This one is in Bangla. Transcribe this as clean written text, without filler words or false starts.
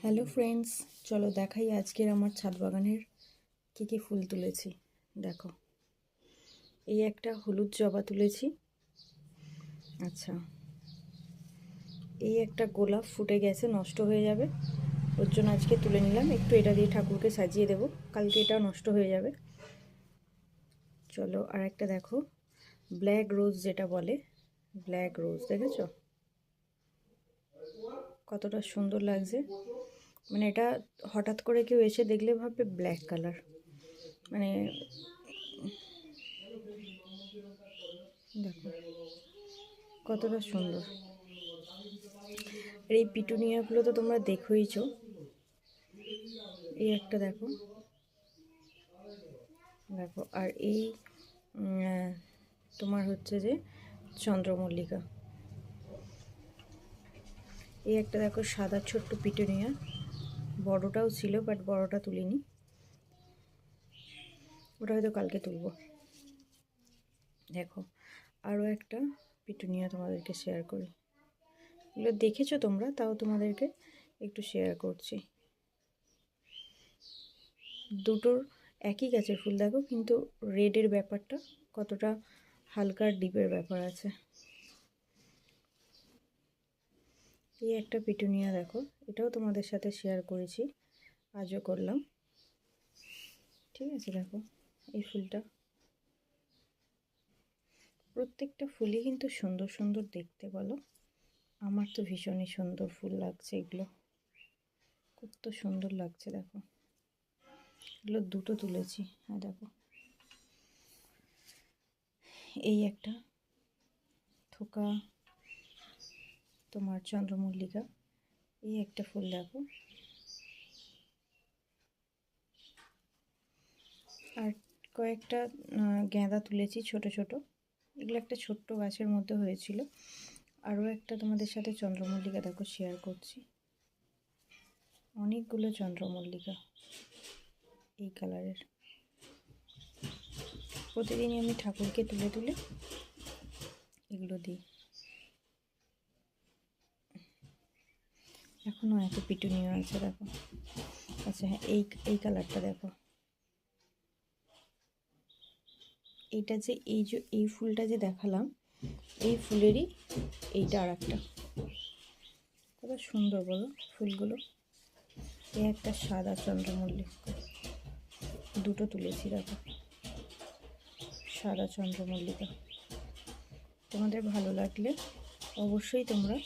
হ্যালো ফ্রেন্ডস, চলো দেখাই আজকের আমার ছাদ বাগানের কী ফুল তুলেছি। দেখো, এই একটা হলুদ জবা তুলেছি। আচ্ছা, এই একটা গোলাপ ফুটে গেছে, নষ্ট হয়ে যাবে, ওর জন্য আজকে তুলে নিলাম। একটু এটা দিয়ে ঠাকুরকে সাজিয়ে দেব, কালকে এটাও নষ্ট হয়ে যাবে। চলো, আর একটা দেখো, ব্ল্যাক রোজ যেটা বলে, ব্ল্যাক রোজ দেখেছো কতটা সুন্দর লাগছে। মানে এটা হঠাৎ করে কেউ এসে দেখলে ভাববে ব্ল্যাক কালার, মানে দেখো কতটা সুন্দর। আর এই পিটুনিয়াগুলো তো তোমরা দেখোইছো। এই একটা দেখো দেখো, আর এই তোমার হচ্ছে যে চন্দ্রমল্লিকা। এই একটা দেখো সাদা ছোট্ট পিটুনিয়া, বড়টাও ছিল বাট বড়টা তুলিনি, ওটা হয়তো কালকে তুলব। দেখো, আরও একটা পিটুনিয়া তোমাদেরকে শেয়ার করি। এগুলো দেখেছো তোমরা, তাও তোমাদেরকে একটু শেয়ার করছি। দুটোর একই গাছের ফুল দেখো, কিন্তু রেডের ব্যাপারটা কতটা হালকা ডিপের ব্যাপার আছে। এই একটা পিটুনিয়া দেখো, এটাও তোমাদের সাথে শেয়ার করেছি, আজও করলাম। ঠিক আছে, দেখো এই ফুলটা, প্রত্যেকটা ফুলই কিন্তু সুন্দর সুন্দর দেখতে, বলো। আমার তো ভীষণই সুন্দর ফুল লাগছে এগুলো, কত সুন্দর লাগছে দেখো। এগুলো দুটো তুলেছি। হ্যাঁ দেখো, এই একটা থোকা তোমার চন্দ্রমল্লিকা, এই একটা ফুল দেখো। আর কয়েকটা গাঁদা তুলেছি ছোট ছোট, এগুলো একটা ছোট্ট গাছের মধ্যে হয়েছিল। আরও একটা তোমাদের সাথে চন্দ্রমল্লিকা দেখো শেয়ার করছি, অনেকগুলো চন্দ্রমল্লিকা এই কালারের। প্রতিদিনই আমি ঠাকুরকে তুলে তুলে এগুলো দিই। এখনও এত পিটুনিয়া আছে দেখো। আচ্ছা হ্যাঁ, এই কালারটা দেখো, এইটা যে এই ফুলটা যে দেখালাম, এই ফুলেরই এইটা আর একটা, কত সুন্দর বলো ফুলগুলো। এই একটা সাদা চন্দ্রমল্লিকা, দুটো তুলেছি দেখো, সাদা চন্দ্রমল্লিকা। তোমাদের ভালো লাগলে অবশ্যই তোমরা